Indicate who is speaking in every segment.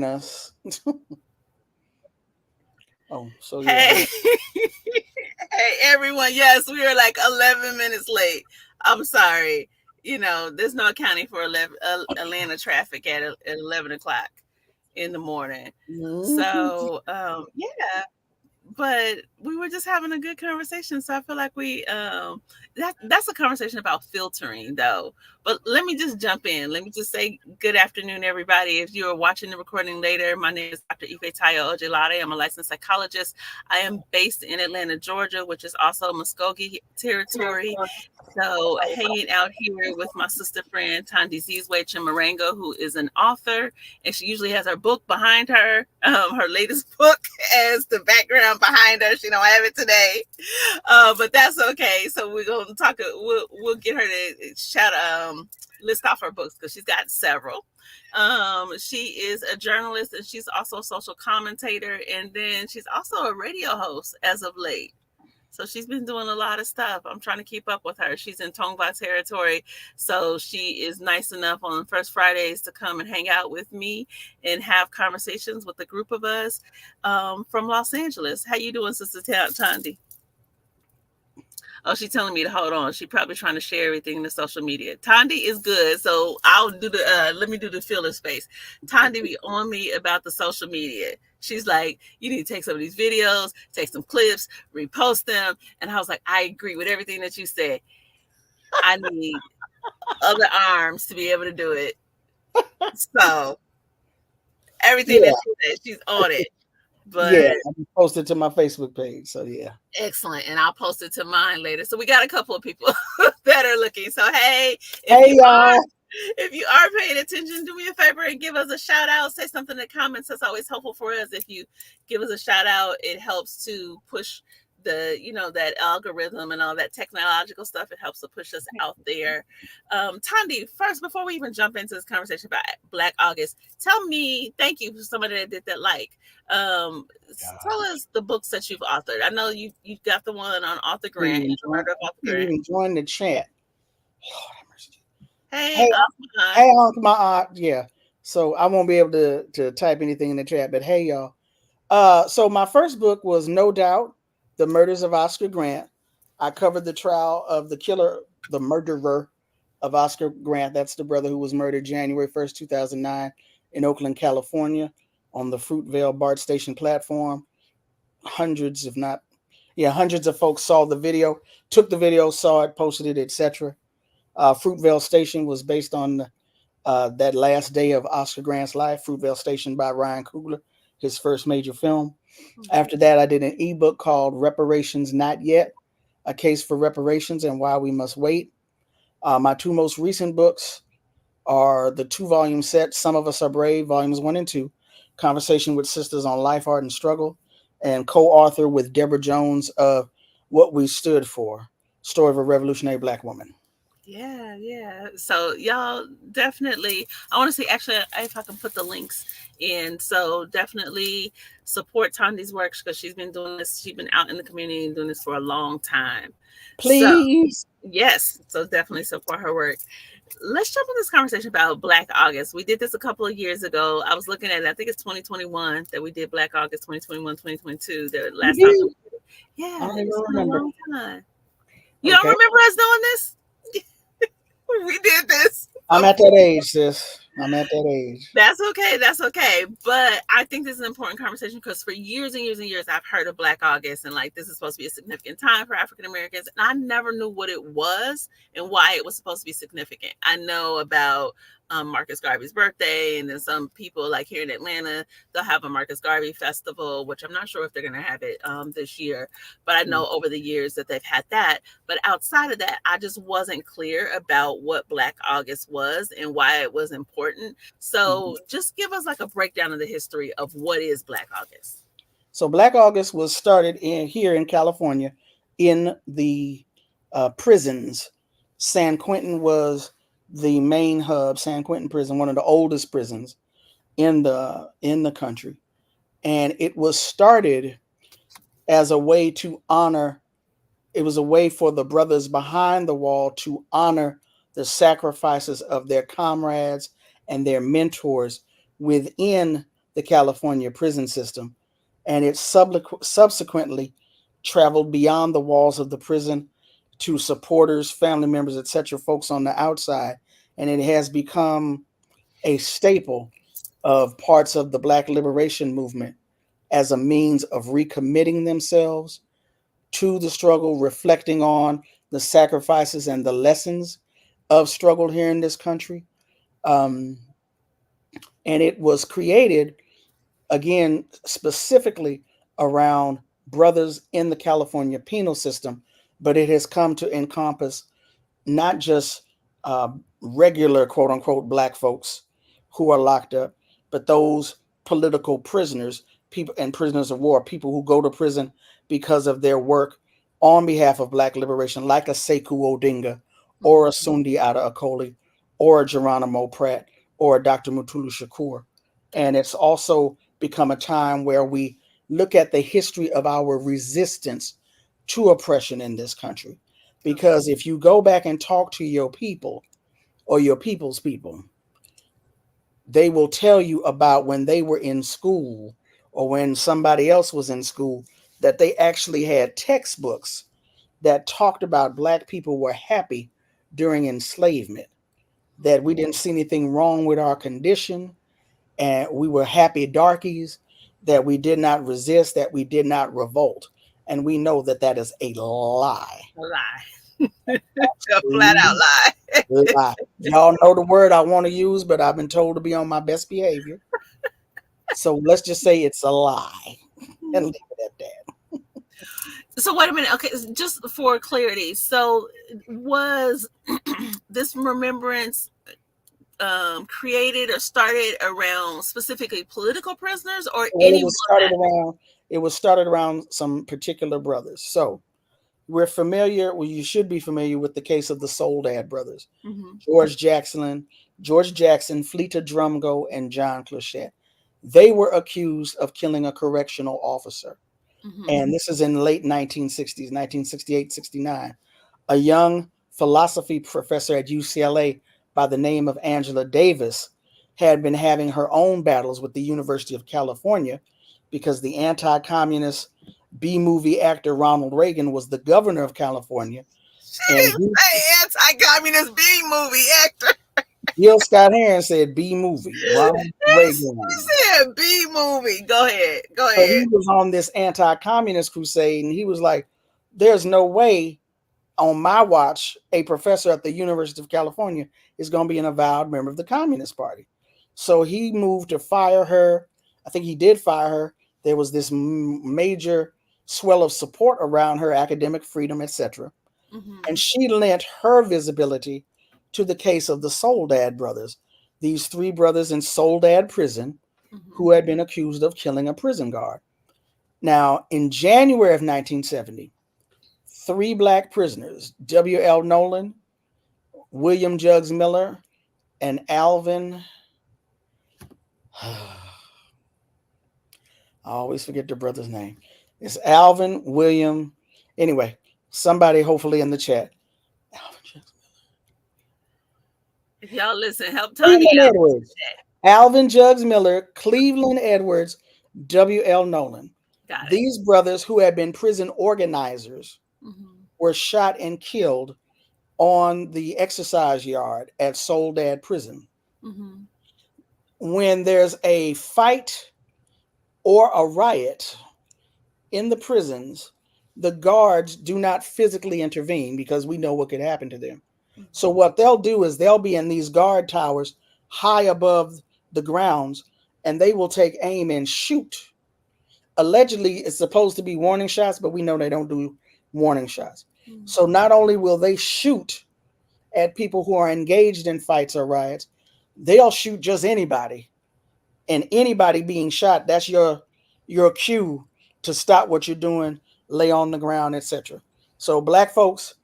Speaker 1: us. Oh, so yeah.
Speaker 2: Hey, hey everyone. Yes, we are like 11 minutes late. I'm sorry. There's no accounting for Atlanta traffic at 11 o'clock in the morning.
Speaker 1: Mhm.
Speaker 2: So, yeah, but we were just having a good conversation. So I feel like that's a conversation about filtering though. But let me just jump in. Let me just say good afternoon, everybody. If you are watching the recording later, my name is Dr. Ifetayo Ojelade. I'm a licensed psychologist. I am based in Atlanta, Georgia, which is also Muskogee territory. So hanging out here with my sister friend Thandisizwe Chimurenga, who is an author, and she usually has her book behind her, her latest book as the background behind her. She don't have it today, but that's okay. So we're gonna talk. We'll get her to list off her books because she's got several. She is a journalist and she's also a social commentator, and then she's also a radio host as of late. So she's been doing a lot of stuff. I'm trying to keep up with her. She's in Tongva territory. So she is nice enough on First Fridays to come and hang out with me and have conversations with a group of us from Los Angeles. How you doing, Sister Tandy? Oh, she's telling me to hold on. She's probably trying to share everything in the social media. Tandy is good. So I'll do let me do the filler space. Tandy be on me about the social media. She's like, you need to take some of these videos, take some clips, repost them. And I was like, I agree with everything that you said. I need other arms to be able to do it. So everything
Speaker 1: Yeah,
Speaker 2: that she said, she's on it. But
Speaker 1: yeah. I posted to my Facebook page. So yeah.
Speaker 2: excellent. And I'll post it to mine later. So we got a couple of people that are looking. So hey, if
Speaker 1: Hey
Speaker 2: you are
Speaker 1: y'all.
Speaker 2: if you are paying attention, do me a favor and give us a shout out. Say something in the comments. That's always helpful for us. If you give us a shout out, it helps to push that algorithm and all that technological stuff. It helps to push us out there. Tandy, first, before we even jump into this conversation about Black August, thank you for somebody that did that. Tell us the books that you've authored. I know you've got the one on Author
Speaker 1: Can't
Speaker 2: Grant,
Speaker 1: even
Speaker 2: The
Speaker 1: join,
Speaker 2: Murder of
Speaker 1: I
Speaker 2: Author
Speaker 1: can't
Speaker 2: Grant.
Speaker 1: even join the chat. Lord have mercy.
Speaker 2: Hey,
Speaker 1: Hey,
Speaker 2: Osman.
Speaker 1: hey, Uncle, my aunt. Yeah. So I won't be able to type anything in the chat, but hey y'all. So my first book was No Doubt, The Murders of Oscar Grant. I covered the trial of the killer, the murderer of Oscar Grant. That's the brother who was murdered January 1st, 2009 in Oakland, California on the Fruitvale BART station platform. Hundreds, if not, yeah, hundreds of folks saw the video, took the video, saw it, posted it, etc. Fruitvale Station was based on that last day of Oscar Grant's life, Fruitvale Station by Ryan Coogler, his first major film.
Speaker 2: Mhm.
Speaker 1: After that, I did an ebook called Reparations Not Yet, A Case for Reparations and Why We Must Wait. My two most recent books are the two-volume set, Some of Us Are Brave, volumes 1 and 2, Conversation with Sisters on Life, Art, and Struggle, and co-author with Deborah Jones of What We Stood For, Story of a Revolutionary Black Woman.
Speaker 2: Yeah, yeah. So y'all definitely, I want to see actually if I can put the links in. So definitely support Tandi's works because she's been doing this. She's been out in the community and doing this for a long time. So
Speaker 1: Please.
Speaker 2: yes, so definitely support her work. Let's jump in this conversation about Black August. We did this a couple of years ago. I was looking at it. I think it's 2021 that we did Black August, 2021, 2022. The
Speaker 1: We
Speaker 2: last time that
Speaker 1: did.
Speaker 2: we did it.
Speaker 1: I
Speaker 2: Yeah,
Speaker 1: don't even
Speaker 2: it's been a
Speaker 1: remember.
Speaker 2: long time. You don't
Speaker 1: Okay.
Speaker 2: remember us doing this? We did this
Speaker 1: I'm at that age, sis. I'm at that age.
Speaker 2: That's okay. That's okay. But I think this is an important conversation because for years and years and years, I've heard of Black August and like this is supposed to be a significant time for African Americans. And I never knew what it was and why it was supposed to be significant. I know about Marcus Garvey's birthday, and then some people like here in Atlanta, they'll have a Marcus Garvey festival, which I'm not sure if they're going to have it this year. But I know over the years that they've had that. But outside of that, I just wasn't clear about what Black August was and why it was important.
Speaker 1: Mhm.
Speaker 2: So just give us like a breakdown of the history of what is Black August.
Speaker 1: So Black August was started here in California in the prisons. San Quentin was the main hub. San Quentin prison, one of the oldest prisons in the country, and it was started as a way to honor. It was a way for the brothers behind the wall to honor the sacrifices of their comrades and their mentors within the California prison system, and it subsequently traveled beyond the walls of the prison to supporters, family members, etc., folks on the outside, and it has become a staple of parts of the Black liberation movement as a means of recommitting themselves to the struggle, reflecting on the sacrifices and the lessons of struggle here in this country. Um, and it was created again specifically around brothers in the California penal system, but it has come to encompass not just uh, regular quote unquote black folks who are locked up, but those political prisoners, people and prisoners of war, people who go to prison because of their work on behalf of black liberation, like a Sekou Odinga or a
Speaker 2: Mhm.
Speaker 1: Sundi Ada Akoli or a Geronimo Pratt or a Dr. Mutulu Shakur. And it's also become a time where we look at the history of our resistance to oppression in this country,
Speaker 2: Okay.
Speaker 1: because if you go back and talk to your people or your people's people, they will tell you about when they were in school or when somebody else was in school that they actually had textbooks that talked about black people were happy during enslavement, that we didn't see anything wrong with our condition, and we were happy darkies, that we did not resist, that we did not revolt. And we know that that is a lie.
Speaker 2: A lie. A flat out
Speaker 1: Absolute
Speaker 2: lie.
Speaker 1: lie. Y'all know the word I want to use, but I've been told to be on my best behavior. So let's just say it's a lie and leave it at that.
Speaker 2: So wait a minute. Okay, just for clarity. So was this remembrance created or started around specifically political prisoners or
Speaker 1: Well,
Speaker 2: anyone that?
Speaker 1: it was started around some particular brothers. So we're familiar, well, you should be familiar with the case of the Soledad brothers,
Speaker 2: Hmm.
Speaker 1: George Jackson, Fleeta Drumgo, and John Cluchette. They were accused of killing a correctional officer.
Speaker 2: Hmm.
Speaker 1: And this is in the late 1960s, 1968, 69. A young philosophy professor at UCLA by the name of Angela Davis had been having her own battles with the University of California because the anti communist B movie actor Ronald Reagan was the governor of California.
Speaker 2: She
Speaker 1: And
Speaker 2: didn't say anti-communist B movie actor.
Speaker 1: Gil Scott Heron said B movie, Ronald
Speaker 2: She
Speaker 1: Reagan.
Speaker 2: said B movie. Go ahead. Go
Speaker 1: So he
Speaker 2: ahead.
Speaker 1: was on this anti communist crusade, and he was like, there's no way on my watch, a professor at the University of California is going to be an avowed member of the Communist Party. So he moved to fire her. I think he did fire her. There was this major swell of support around her academic freedom, etc. And
Speaker 2: Hmm.
Speaker 1: she lent her visibility to the case of the Soledad brothers, these three brothers in Soledad prison
Speaker 2: Hmm.
Speaker 1: who had been accused of killing a prison guard. Now, in January of 1970, three black prisoners, W.L. Nolan, William Juggs Miller, and Alvin. I always forget the brother's name. It's Alvin, William. Anyway, somebody hopefully in the chat. Alvin Juggs
Speaker 2: If y'all listen, help Tanya
Speaker 1: Cleveland
Speaker 2: out.
Speaker 1: Edwards. Alvin Juggs Miller, Cleveland Edwards, W.L. Nolan.
Speaker 2: Got it.
Speaker 1: These brothers, who had been prison organizers,
Speaker 2: Hmm.
Speaker 1: were shot and killed on the exercise yard at Soledad Prison.
Speaker 2: Hmm.
Speaker 1: When there's a fight or a riot in the prisons, the guards do not physically intervene because we know what could happen to them. So what they'll do is they'll be in these guard towers high above the grounds, and they will take aim and shoot. Allegedly, it's supposed to be warning shots, but we know they don't do warning shots. So
Speaker 2: Hmm.
Speaker 1: not only will they shoot at people who are engaged in fights or riots, they'll shoot just anybody, and anybody being shot, that's your cue to stop what you're doing, lay on the ground, etc. So black folks,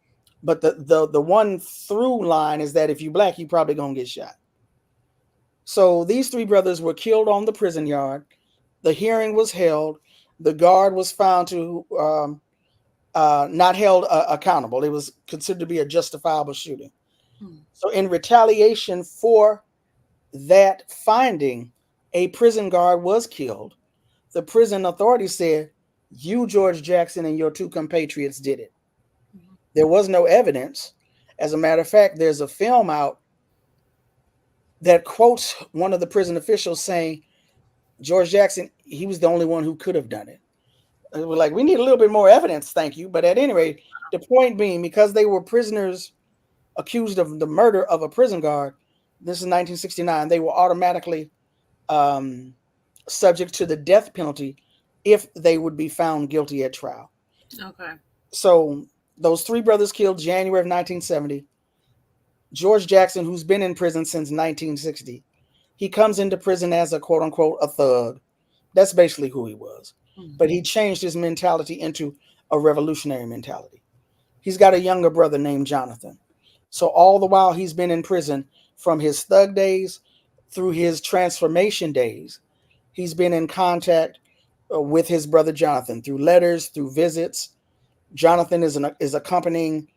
Speaker 1: but the one through line is that if you black, you probably gonna get shot. So these three brothers were killed on the prison yard. The hearing was held. The guard was found to not held accountable. It was considered to be a justifiable shooting.
Speaker 2: Hmm.
Speaker 1: So in retaliation for that finding, a prison guard was killed. The prison authorities said, you, George Jackson, and your two compatriots did it. There was no evidence. As a matter of fact, there's a film out that quotes one of the prison officials saying, George Jackson, he was the only one who could have done it. We're like, we need a little bit more evidence, thank you. But at any rate, the point being, because they were prisoners accused of the murder of a prison guard, this is 1969, they were automatically um, subject to the death penalty if they would be found guilty at trial.
Speaker 2: Okay.
Speaker 1: So those three brothers killed January of 1970. George Jackson, who's been in prison since 1960, he comes into prison as a quote unquote a thug. That's basically who he was. But he changed his mentality into a revolutionary mentality. He's got a younger brother named Jonathan. So all the while he's been in prison, from his thug days through his transformation days, he's been in contact with his brother Jonathan through letters, through visits. Jonathan is accompanying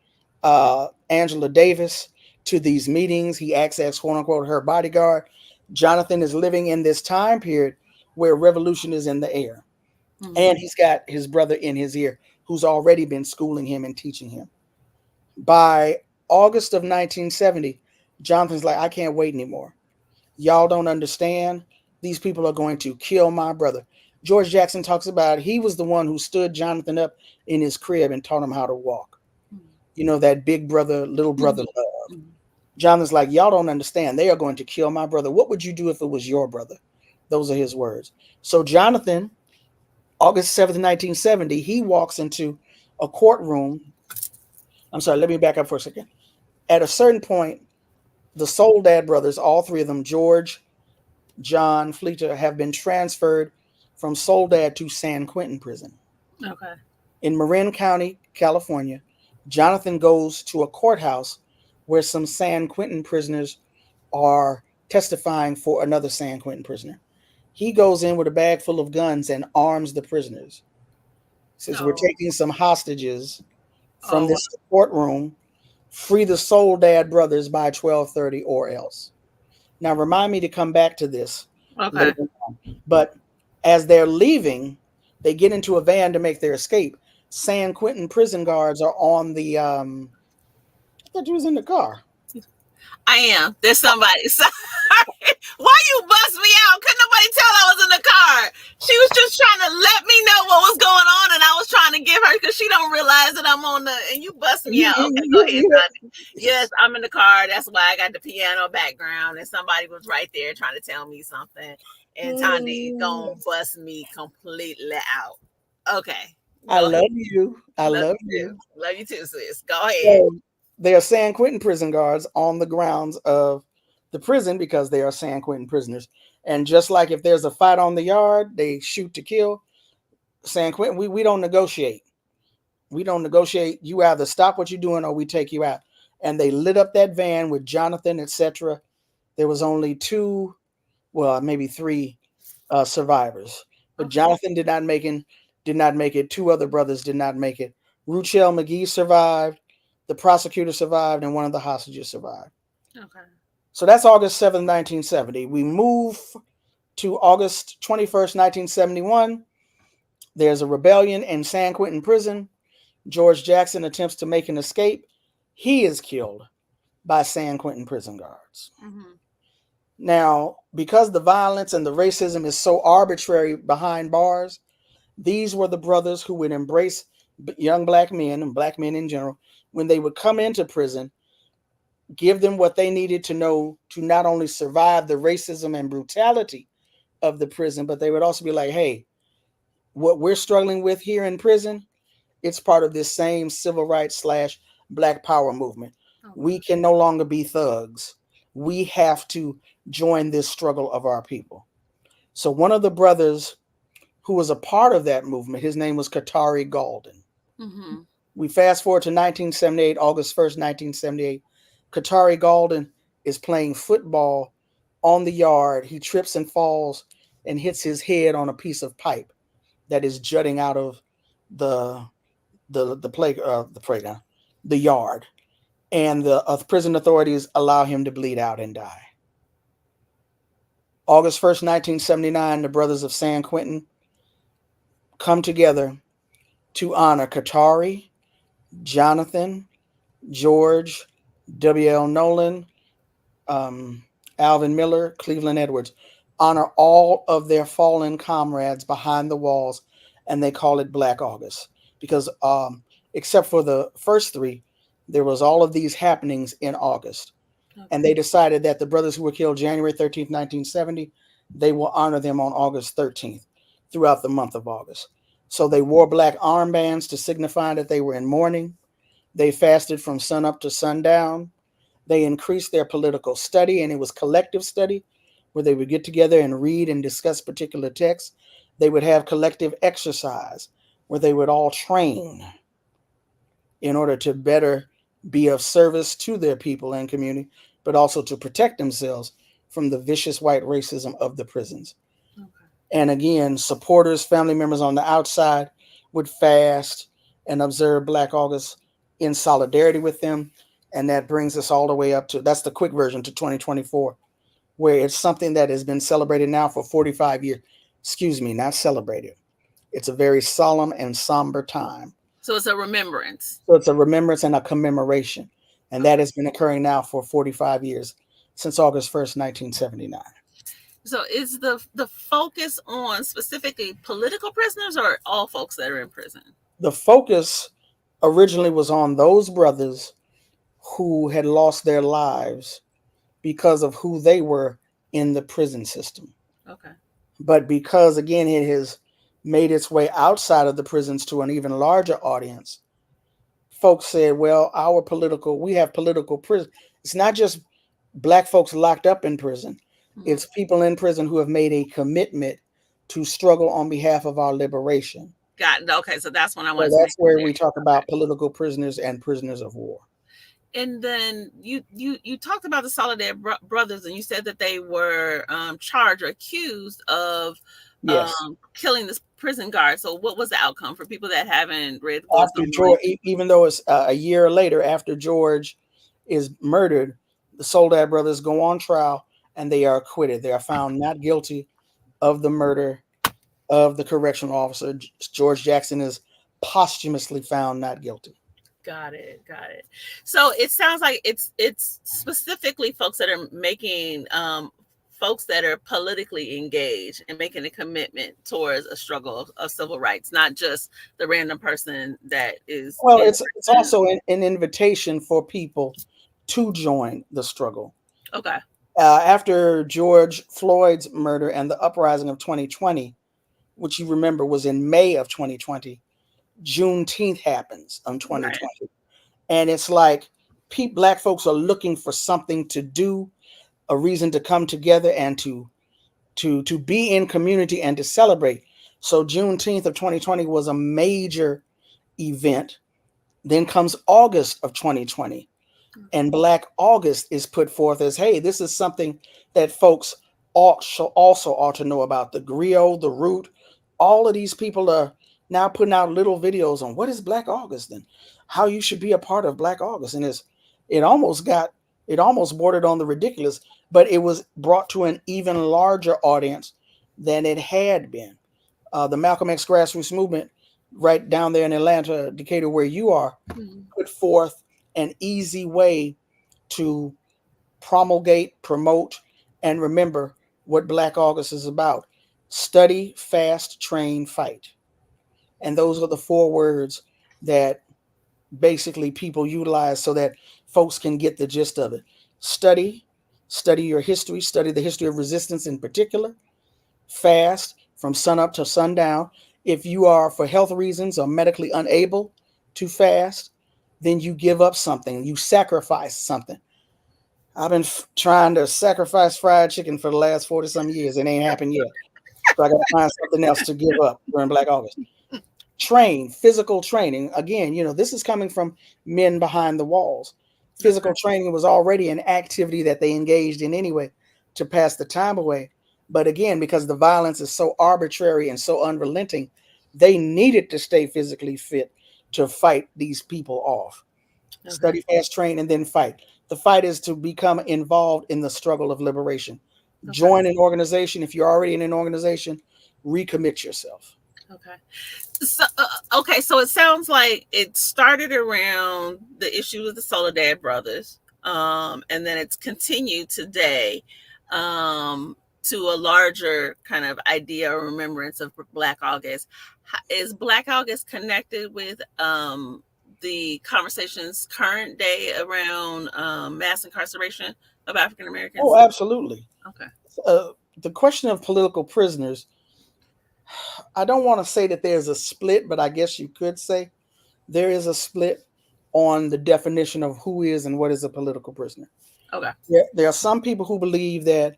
Speaker 1: Angela Davis to these meetings. He acts as quote unquote her bodyguard. Jonathan is living in this time period where revolution is in the air. And he's got his brother in his ear who's already been schooling him and teaching him. By August of 1970, Jonathan's like, I can't wait anymore. Y'all don't understand. These people are going to kill my brother. George Jackson talks about he was the one who stood Jonathan up in his crib and taught him how to walk. You know, that big brother, little brother love. Jonathan's like, y'all don't understand. They are going to kill my brother. What would you do if it was your brother? Those are his words. So Jonathan, August 7th, 1970, he walks into a courtroom. I'm sorry, let me back up for a second. At a certain point, the Soledad brothers, all three of them, George, John, Fleeta, have been transferred from Soledad to San Quentin prison.
Speaker 2: Okay.
Speaker 1: In Marin County, California, Jonathan goes to a courthouse where some San Quentin prisoners are testifying for another San Quentin prisoner. He goes in with a bag full of guns and arms the prisoners. Says, we're taking some hostages from this courtroom. Free the Soledad brothers by 12:30 or else. Now, remind me to come back to this later on. But as they're leaving, they get into a van to make their escape. San Quentin prison guards are on the. I thought you was in the car.
Speaker 2: I am. There's somebody. Sorry. Why you bust me out? Couldn't nobody tell I was in the car? She was just trying to let me know what was going on, and I was trying to give her because she don't realize that I'm on the. And you bust me out. Okay, go ahead, Thandie. Yes, I'm in the car. That's why I got the piano background, and somebody was right there trying to tell me something, and Thandie gonna bust me completely out. Okay.
Speaker 1: I love you. I love you.
Speaker 2: Love you too, sis. Go ahead.
Speaker 1: So, they are San Quentin prison guards on the grounds of the prison because they are San Quentin prisoners. And just like if there's a fight on the yard, they shoot to kill. San Quentin, we don't negotiate. We don't negotiate. You either stop what you're doing or we take you out. And they lit up that van with Jonathan, etc. There was only two, well, maybe three survivors. But Jonathan did not make it. Two other brothers did not make it. Ruchell McGee survived. The prosecutor survived, and one of the hostages survived.
Speaker 2: Okay.
Speaker 1: So that's August 7th, 1970. We move to August 21st, 1971. There's a rebellion in San Quentin prison. George Jackson attempts to make an escape. He is killed by San Quentin prison guards. Now, because the violence and the racism is so arbitrary behind bars, these were the brothers who would embrace young black men and black men in general when they would come into prison, give them what they needed to know to not only survive the racism and brutality of the prison, but they would also be like, hey, what we're struggling with here in prison, it's part of this same civil rights / black power movement. We can no longer be thugs. We have to join this struggle of our people. So one of the brothers who was a part of that movement, his name was Katari Galden. We fast forward to 1978, August 1st, 1978. Katari Galden is playing football on the yard. He trips and falls and hits his head on a piece of pipe that is jutting out of the playground, the yard. And the prison authorities allow him to bleed out and die. August 1st, 1979, the brothers of San Quentin come together to honor Katari, Jonathan, George, W.L. Nolan, um, Alvin Miller, Cleveland Edwards, honor all of their fallen comrades behind the walls, and they call it Black August because, except for the first three, there was all of these happenings in August, and
Speaker 2: Okay.
Speaker 1: they decided that the brothers who were killed January 13th, 1970, they will honor them on August 13th throughout the month of August. So they wore black armbands to signify that they were in mourning. They fasted from sunup to sundown. They increased their political study, and it was collective study where they would get together and read and discuss particular texts. They would have collective exercise where they would all train in order to better be of service to their people and community, but also to protect themselves from the vicious white racism of the prisons.
Speaker 2: Okay.
Speaker 1: And again, supporters, family members on the outside would fast and observe Black August in solidarity with them. And that brings us all the way up to, that's the quick version, to 2024, where it's something that has been celebrated now for 45 years. Excuse me, not celebrated. It's a very solemn and somber time.
Speaker 2: So it's a remembrance.
Speaker 1: So it's a remembrance and a commemoration. And that
Speaker 2: Okay.
Speaker 1: has been occurring now for 45 years, since August 1st, 1979.
Speaker 2: So is the focus on specifically political prisoners or all folks that are in prison?
Speaker 1: The focus originally was on those brothers who had lost their lives because of who they were in the prison system.
Speaker 2: Okay.
Speaker 1: But because, again, it has made its way outside of the prisons to an even larger audience, folks said, well, we have political prison. It's not just black folks locked up in prison,
Speaker 2: Mhm.
Speaker 1: it's people in prison who have made a commitment to struggle on behalf of our liberation.
Speaker 2: Got it. Okay, so that's when I
Speaker 1: So
Speaker 2: wanted to make
Speaker 1: that's where
Speaker 2: clear.
Speaker 1: we talk
Speaker 2: Okay.
Speaker 1: about political prisoners and prisoners of war.
Speaker 2: And then you talked about the Solidarity Brothers, and you said that they were charged or accused of
Speaker 1: Yes.
Speaker 2: killing this prison guard. So what was the outcome for people that haven't read the books?
Speaker 1: After
Speaker 2: Don't know
Speaker 1: George,
Speaker 2: anything?
Speaker 1: even though it's a year later after George is murdered, the Soledad brothers go on trial and they are acquitted. They are found not guilty of the murder of the correctional officer. George Jackson is posthumously found not guilty.
Speaker 2: Got it. Got it. So it sounds like it's specifically folks that are making folks that are politically engaged and making a commitment towards a struggle of civil rights, not just the random person that is
Speaker 1: Well,
Speaker 2: in
Speaker 1: it's
Speaker 2: prison.
Speaker 1: also an invitation for people to join the struggle.
Speaker 2: Okay.
Speaker 1: After George Floyd's murder and the uprising of 2020, which you remember was in May of 2020, Juneteenth happens in
Speaker 2: Right.
Speaker 1: 2020. And it's like black folks are looking for something to do, a reason to come together and to be in community and to celebrate. So Juneteenth of 2020 was a major event. Then comes August of 2020, and Black August is put forth as, hey, this is something that folks also ought to know about. The griot, the root, all of these people are now putting out little videos on what is Black August and how you should be a part of Black August. And it almost got it almost bordered on the ridiculous, but it was brought to an even larger audience than it had been. The Malcolm X grassroots movement, right down there in Atlanta, Decatur, where you are,
Speaker 2: Mhm.
Speaker 1: put forth an easy way to promulgate, promote, and remember what Black August is about. Study, fast, train, fight. And those are the four words that basically people utilize so that folks can get the gist of it. Study, study your history, study the history of resistance in particular. Fast from sunup to sundown. If you are, for health reasons, or medically unable to fast, then you give up something, you sacrifice something. I've been trying to sacrifice fried chicken for the last 40 some years. It ain't happened yet. So I got to find something else to give up during Black August. Train, physical training. Again, this is coming from men behind the walls.
Speaker 2: Okay.
Speaker 1: Physical training was already an activity that they engaged in anyway to pass the time away. But again, because the violence is so arbitrary and so unrelenting, they needed to stay physically fit to fight these people off.
Speaker 2: Okay.
Speaker 1: Study, fast, train, and then fight. The fight is to become involved in the struggle of liberation.
Speaker 2: Okay.
Speaker 1: Join an organization. If you're already in an organization, recommit yourself.
Speaker 2: Okay. So, okay, so it sounds like it started around the issue with the Soledad brothers, and then it's continued today, to a larger kind of idea or remembrance of Black August. Is Black August connected with the conversations current day around mass incarceration of African
Speaker 1: Oh,
Speaker 2: Americans?
Speaker 1: absolutely.
Speaker 2: Okay.
Speaker 1: The question of political prisoners, I don't want to say that there's a split, but I guess you could say there is a split on the definition of who is and what is a political prisoner.
Speaker 2: Okay.
Speaker 1: There are some people who believe that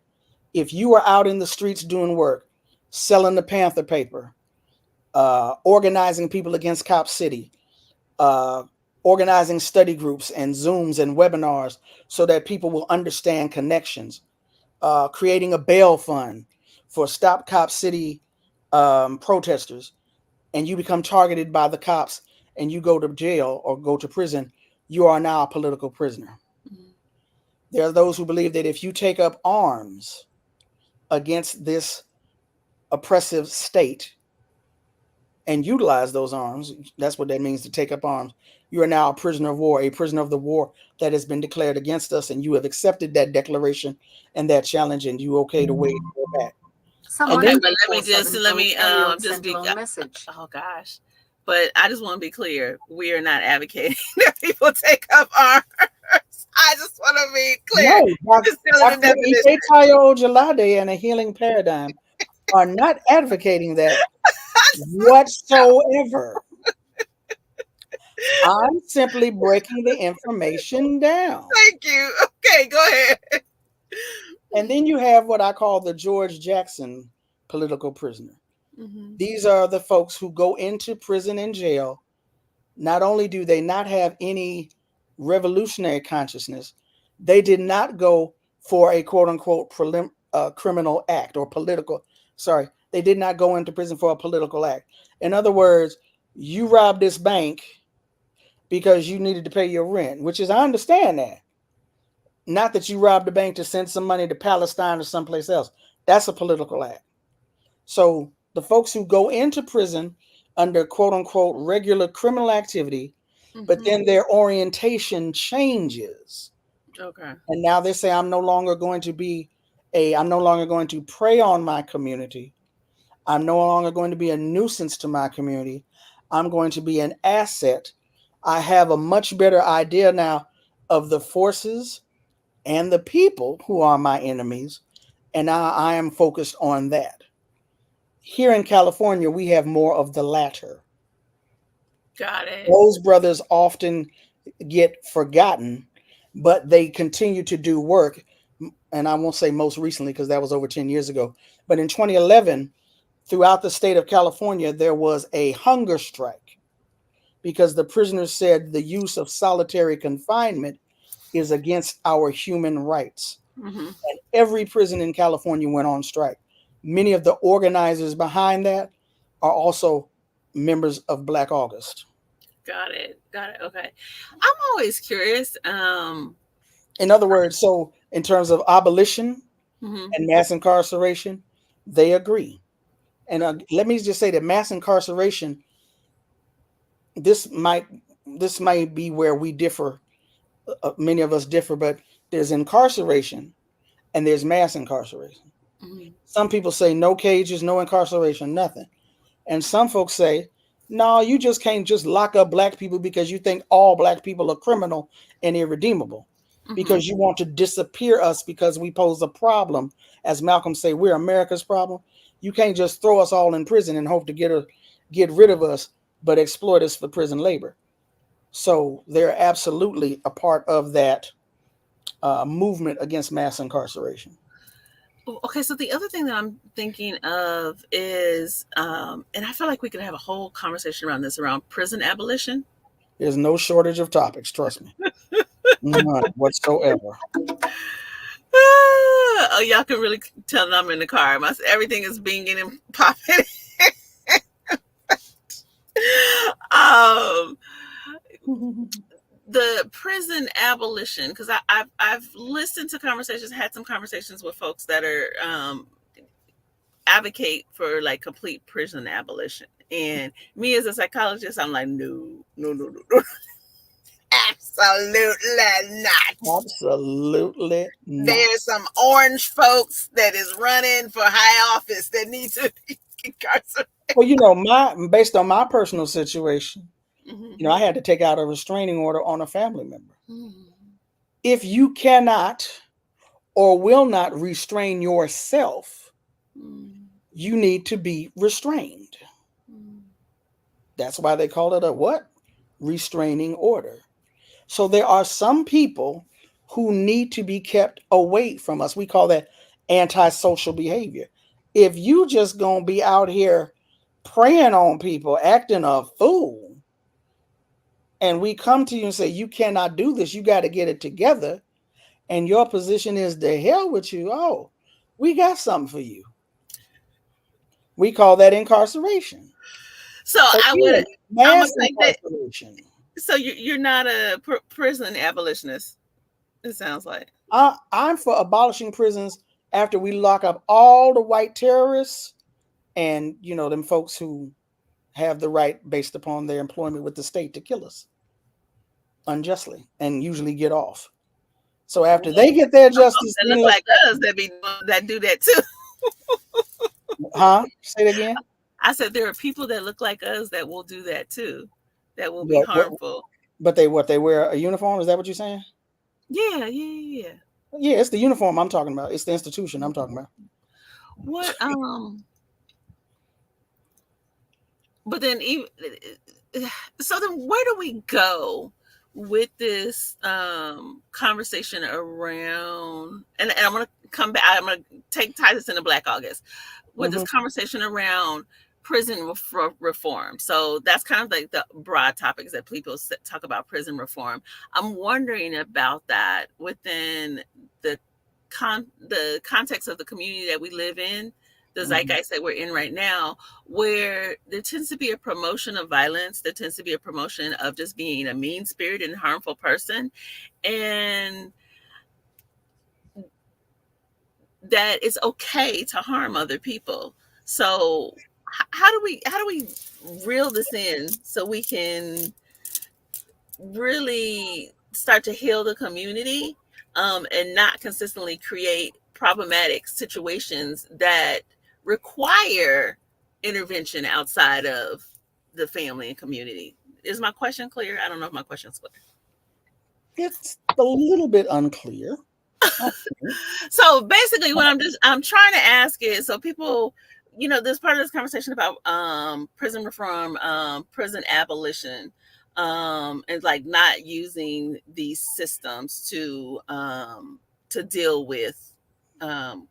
Speaker 1: if you are out in the streets doing work, selling the Panther paper, organizing people against Cop City, uh, organizing study groups and Zooms and webinars so that people will understand connections, creating a bail fund for Stop Cop City protesters, and you become targeted by the cops and you go to jail or go to prison, you are now a political prisoner.
Speaker 2: Mhm.
Speaker 1: There are those who believe that if you take up arms against this oppressive state and utilize those arms, that's what that means, to take up arms. You are now a prisoner of war, a prisoner of the war that has been declared against us, and you have accepted that declaration and that challenge, and you okay to wait and go back. And
Speaker 2: Okay,
Speaker 1: then,
Speaker 2: but let me just be oh gosh. But I just want to be clear. We are not advocating that people take up arms. I just want to be clear.
Speaker 1: no,
Speaker 2: Just tell the
Speaker 1: Dr.
Speaker 2: definition.
Speaker 1: Ifetayo Ojelade and a healing paradigm are not advocating that
Speaker 2: I just
Speaker 1: whatsoever. I'm simply breaking the information down.
Speaker 2: thank you. Okay, go ahead.
Speaker 1: And then you have what I call the George Jackson political prisoner.
Speaker 2: Mm-hmm.
Speaker 1: These are the folks who go into prison and jail. Not only do they not have any revolutionary consciousness, they did not go for a quote unquote criminal act or political. Sorry, they did not go into prison for a political act. In other words, you robbed this bank because you needed to pay your rent, which is, I understand that. Not that you robbed the bank to send some money to Palestine or someplace else. That's a political act. So the folks who go into prison under quote unquote regular criminal activity, but
Speaker 2: Mm-hmm.
Speaker 1: then their orientation changes.
Speaker 2: Okay.
Speaker 1: And now they say, I'm no longer going to prey on my community. I'm no longer going to be a nuisance to my community. I'm going to be an asset. I have a much better idea now of the forces and the people who are my enemies. And now I am focused on that. Here in California, we have more of the latter.
Speaker 2: Got it.
Speaker 1: Those brothers often get forgotten, but they continue to do work. And I won't say most recently because that was over 10 years ago. But in 2011, throughout the state of California, there was a hunger strike because the prisoners said the use of solitary confinement is against our human rights.
Speaker 2: Mm-hmm.
Speaker 1: And every prison in California went on strike. Many of the organizers behind that are also members of Black August.
Speaker 2: Got it. Got it. Okay. I'm always curious.
Speaker 1: In other words, so in terms of abolition
Speaker 2: Mhm.
Speaker 1: and mass incarceration, they agree. And let me just say that mass incarceration, this might this might be where we differ. Many of us differ, but there's incarceration and there's mass incarceration.
Speaker 2: Mhm.
Speaker 1: Some people say no cages, no incarceration, nothing. And some folks say, no, you just can't just lock up black people because you think all black people are criminal and irredeemable.
Speaker 2: Mhm.
Speaker 1: Because you want to disappear us because we pose a problem. As Malcolm say, we're America's problem. You can't just throw us all in prison and hope to get rid of us, but exploit us for prison labor. So they're absolutely a part of that movement against mass incarceration.
Speaker 2: Okay, so the other thing that I'm thinking of is, and I feel like we could have a whole conversation around this, around prison abolition.
Speaker 1: There's no shortage of topics, trust me. None whatsoever.
Speaker 2: Oh, y'all can really tell that I'm in the car. Everything is binging and popping. um, the prison abolition, because I've listened to conversations, had some conversations with folks that are advocate for like complete prison abolition. And me as a psychologist, I'm like, no, no, no, no, no, absolutely not.
Speaker 1: Absolutely not.
Speaker 2: There's some orange folks that is running for high office that need to be incarcerated.
Speaker 1: Well, my based on my personal situation,
Speaker 2: Mm-hmm.
Speaker 1: I had to take out a restraining order on a family member.
Speaker 2: Mm-hmm.
Speaker 1: If you cannot or will not restrain yourself, you need to be restrained.
Speaker 2: Mm-hmm.
Speaker 1: That's why they call it a what? Restraining order. So there are some people who need to be kept away from us. We call that antisocial behavior. If you just gonna be out here preying on people, acting a fool, and we come to you and say you cannot do this, you got to get it together, and your position is the hell with you. Oh, we got something for you. We call that incarceration.
Speaker 2: So I would
Speaker 1: Again, mass
Speaker 2: almost like that.
Speaker 1: incarceration.
Speaker 2: So you're not a prison abolitionist. It sounds like.
Speaker 1: I'm for abolishing prisons after we lock up all the white terrorists and them folks who have the right based upon their employment with the state to kill us unjustly and usually get off. So after they get their
Speaker 2: Some folks
Speaker 1: justice,
Speaker 2: that
Speaker 1: then
Speaker 2: look
Speaker 1: let's
Speaker 2: like us that do that too.
Speaker 1: huh? Say it again.
Speaker 2: I said there are people that look like us that will do that too. That will be
Speaker 1: But
Speaker 2: harmful.
Speaker 1: they wear a uniform? Is that what you're saying?
Speaker 2: Yeah, yeah, yeah.
Speaker 1: Yeah, it's the uniform I'm talking about. It's the institution I'm talking about.
Speaker 2: What but then even so then where do we go with this conversation around and I'm gonna come back, I'm gonna tie this into Black August with this
Speaker 1: Mm-hmm.
Speaker 2: conversation around prison reform. So that's kind of like the broad topics that people talk about prison reform. I'm wondering about that within the the context of the community that we live in, the
Speaker 1: Mm-hmm.
Speaker 2: zeitgeist that we're in right now, where there tends to be a promotion of violence, there tends to be a promotion of just being a mean spirited and harmful person, and that it's okay to harm other people. So how do we reel this in so we can really start to heal the community, and not consistently create problematic situations that require intervention outside of the family and community? Is my question clear? I don't know if my question's clear.
Speaker 1: It's a little bit unclear. Okay.
Speaker 2: So basically what I'm trying to ask is, so people, there's part of this conversation about prison reform, prison abolition, and like not using these systems to deal with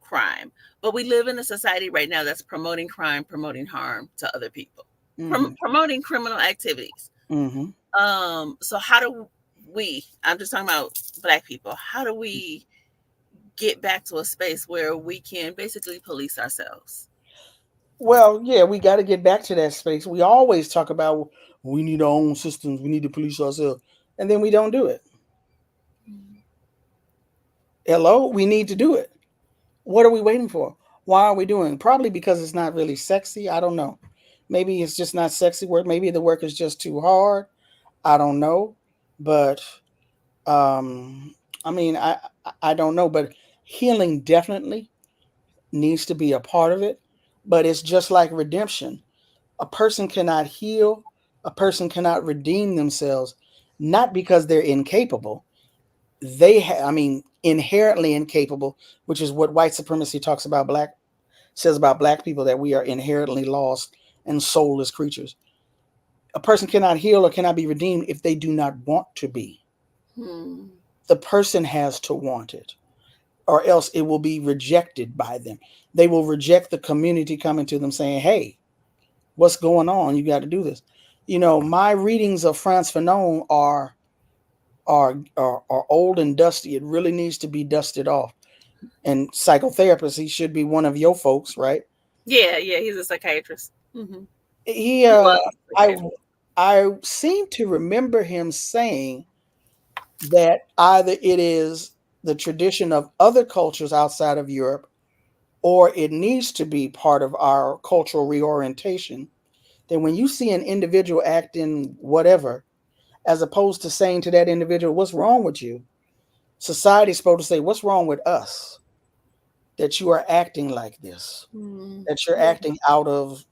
Speaker 2: crime. But we live in a society right now that's promoting crime, promoting harm to other people,
Speaker 1: Mm-hmm.
Speaker 2: promoting criminal activities.
Speaker 1: Mm-hmm.
Speaker 2: So how do we, I'm just talking about Black people, how do we get back to a space where we can basically police ourselves?
Speaker 1: Well, yeah, we got to get back to that space. We always talk about we need our own systems, we need to police ourselves, and then we don't do it. Hello, we need to do it. What are we waiting for? Why are we doing? Probably because it's not really sexy. I don't know. Maybe it's just not sexy work. Maybe the work is just too hard. I don't know. But I mean, I don't know. But healing definitely needs to be a part of it. But it's just like redemption. A person cannot heal. A person cannot redeem themselves, not because they're incapable. I mean, inherently incapable, which is what white supremacy talks about says about Black people, that we are inherently lost and soulless creatures. A person cannot heal or cannot be redeemed if they do not want to be.
Speaker 2: Hmm.
Speaker 1: The person has to want it, or else it will be rejected by them. They will reject the community coming to them saying, hey, what's going on? You got to do this. My readings of Frantz Fanon are old and dusty. It really needs to be dusted off. And psychotherapist, he should be one of your folks, right?
Speaker 2: Yeah, yeah, he's a psychiatrist. Hmm.
Speaker 1: He
Speaker 2: He was a
Speaker 1: I
Speaker 2: psychiatrist.
Speaker 1: I seem to remember him saying that either it is the tradition of other cultures outside of Europe, or it needs to be part of our cultural reorientation. Then when you see an individual acting whatever, as opposed to saying to that individual, what's wrong with you? Society's supposed to say, what's wrong with us that you are acting like this?
Speaker 2: Mm.
Speaker 1: That you're
Speaker 2: Yeah.
Speaker 1: acting out of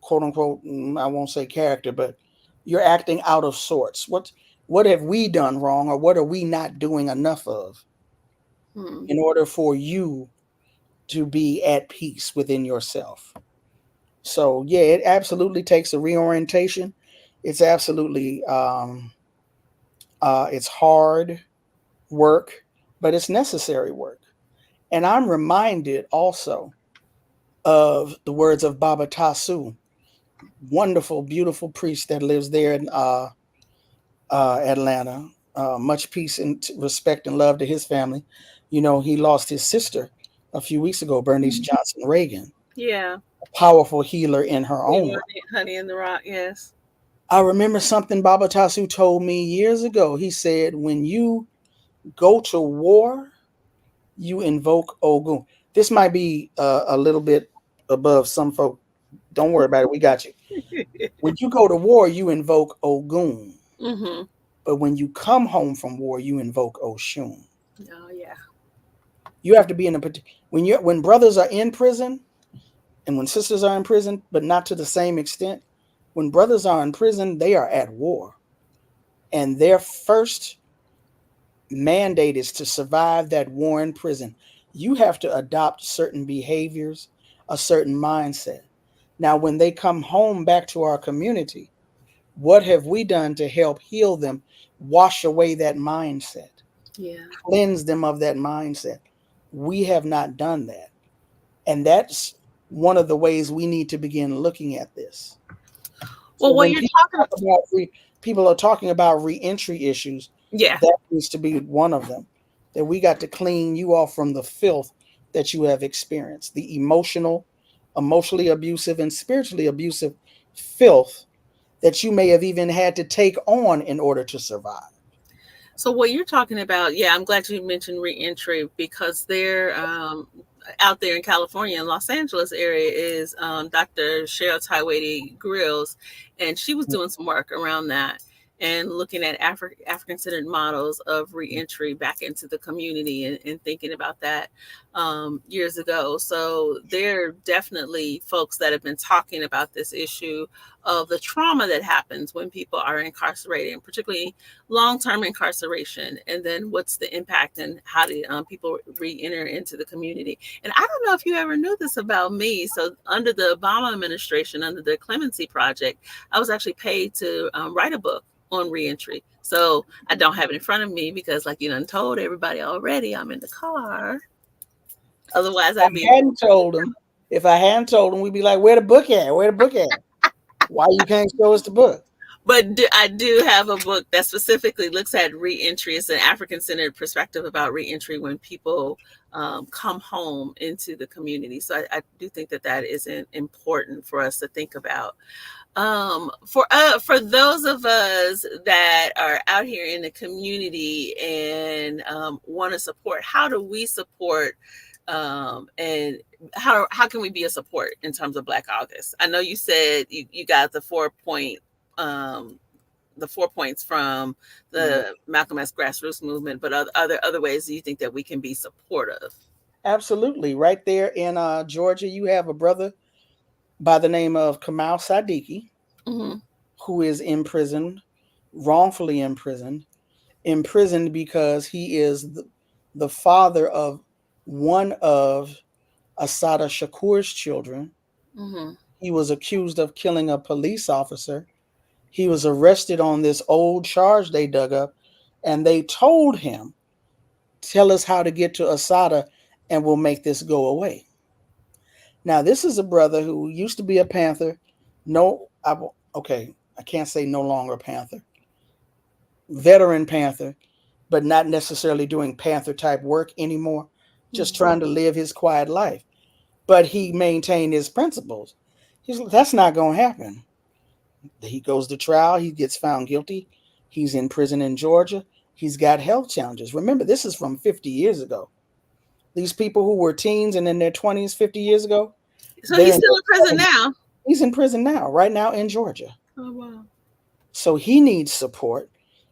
Speaker 1: quote unquote, I won't say character, but you're acting out of sorts. What have we done wrong, or what are we not doing enough of
Speaker 2: Mm.
Speaker 1: in order for you to be at peace within yourself? So yeah, it absolutely takes a reorientation. It's absolutely it's hard work, but it's necessary work. And I'm reminded also of the words of Baba Tasu, wonderful, beautiful priest that lives there in Atlanta. Much peace and respect and love to his family. You know, he lost his sister a few weeks ago, Bernice
Speaker 2: Mhm.
Speaker 1: Johnson Reagan,
Speaker 2: Yeah.
Speaker 1: a powerful healer in her
Speaker 2: Queen
Speaker 1: own right.
Speaker 2: Honey in the Rock. Yes.
Speaker 1: I remember something Baba Tasu told me years ago. He said, when you go to war, you invoke Ogun. This might be a little bit above some folk. Don't worry about it. We got you. When you go to war, you invoke Ogun.
Speaker 2: Mm-hmm.
Speaker 1: But when you come home from war, you invoke Oshun.
Speaker 2: Oh yeah.
Speaker 1: You have to be in a when brothers are in prison and when sisters are in prison, but not to the same extent. When brothers are in prison, they are at war, and their first mandate is to survive that war in prison. You have to adopt certain behaviors, a certain mindset. Now, when they come home back to our community, what have we done to help heal them, wash away that mindset,
Speaker 2: Yeah.
Speaker 1: cleanse them of that mindset? We have not done that. And that's one of the ways we need to begin looking at this. So
Speaker 2: Well, what
Speaker 1: when
Speaker 2: you're talking.
Speaker 1: people are talking about reentry issues,
Speaker 2: Yeah.
Speaker 1: that needs to be one of them. That we got to clean you off from the filth that you have experienced, the emotionally abusive, and spiritually abusive filth that you may have even had to take on in order to survive.
Speaker 2: So what you're talking about, yeah, I'm glad you mentioned reentry because they're out there in California, in Los Angeles area, is Dr. Cheryl Taiwadi Grills, and she was doing some work around that and looking at African-centered models of reentry back into the community and thinking about that years ago. So there are definitely folks that have been talking about this issue of the trauma that happens when people are incarcerated, and particularly long-term incarceration, and then what's the impact and how do people re-enter into the community. And I don't know if you ever knew this about me. So under the Obama administration, under the Clemency Project, I was actually paid to write a book on reentry. So I don't have it in front of me because, like you done told everybody already, I'm in the car. Otherwise, I'd be.
Speaker 1: Hadn't told them, if I hadn't told them, we'd be like, "Where the book at? Where the book at? Why you can't show us the book?"
Speaker 2: But I do have a book that specifically looks at reentry. It's an African-centered perspective about reentry when people come home into the community. So I do think that that is important for us to think about. For those of us that are out here in the community and want to support, how do we support? And how can we be a support in terms of Black August? I know you said you got um, the 4 points from
Speaker 1: Mhm.
Speaker 2: the Malcolm X grassroots movement, but other ways do you think that we can be supportive?
Speaker 1: Absolutely. Right there in Georgia, you have a brother by the name of Kamal Siddiqui,
Speaker 2: Mm-hmm.
Speaker 1: who is imprisoned, wrongfully imprisoned because he is the father of one of Assata Shakur's children.
Speaker 2: Mm-hmm.
Speaker 1: He was accused of killing a police officer. He was arrested on this old charge they dug up, and they told him, "Tell us how to get to Assata, and we'll make this go away." Now, this is a brother who used to be a Panther. No, okay, I can't say no longer a Panther, veteran Panther, but not necessarily doing Panther type work anymore, just
Speaker 2: Mm-hmm.
Speaker 1: trying to live his quiet life. But he maintained his principles. That's not going to happen. He goes to trial, he gets found guilty, he's in prison in Georgia, He's got health challenges. Remember, this is from 50 years ago. These people who were teens and in their 20s 50 years ago,
Speaker 2: So
Speaker 1: they're
Speaker 2: he's
Speaker 1: in
Speaker 2: still in
Speaker 1: their
Speaker 2: prison
Speaker 1: 70s.
Speaker 2: now.
Speaker 1: He's in prison now, right now in Georgia.
Speaker 2: Oh wow.
Speaker 1: So he needs support.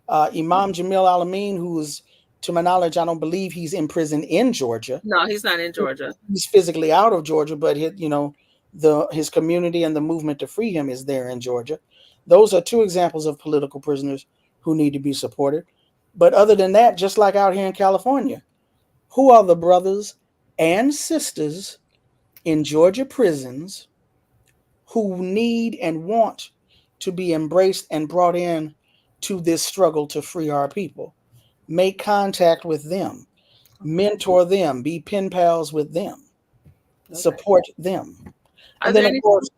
Speaker 1: Imam Jamil Alameen, who is, to my knowledge, I don't believe he's in prison in Georgia.
Speaker 2: No, he's not in Georgia.
Speaker 1: He's physically out of Georgia, but his community and the movement to free him is there in Georgia. Those are two examples of political prisoners who need to be supported. But other than that, just like out here in California, who are the brothers and sisters in Georgia prisons who need and want to be embraced and brought in to this struggle to free our people? Make contact with them,
Speaker 2: Okay.
Speaker 1: mentor them, be pen pals with them,
Speaker 2: Okay.
Speaker 1: support them.
Speaker 2: Are
Speaker 1: And
Speaker 2: there
Speaker 1: then, of
Speaker 2: any?
Speaker 1: course,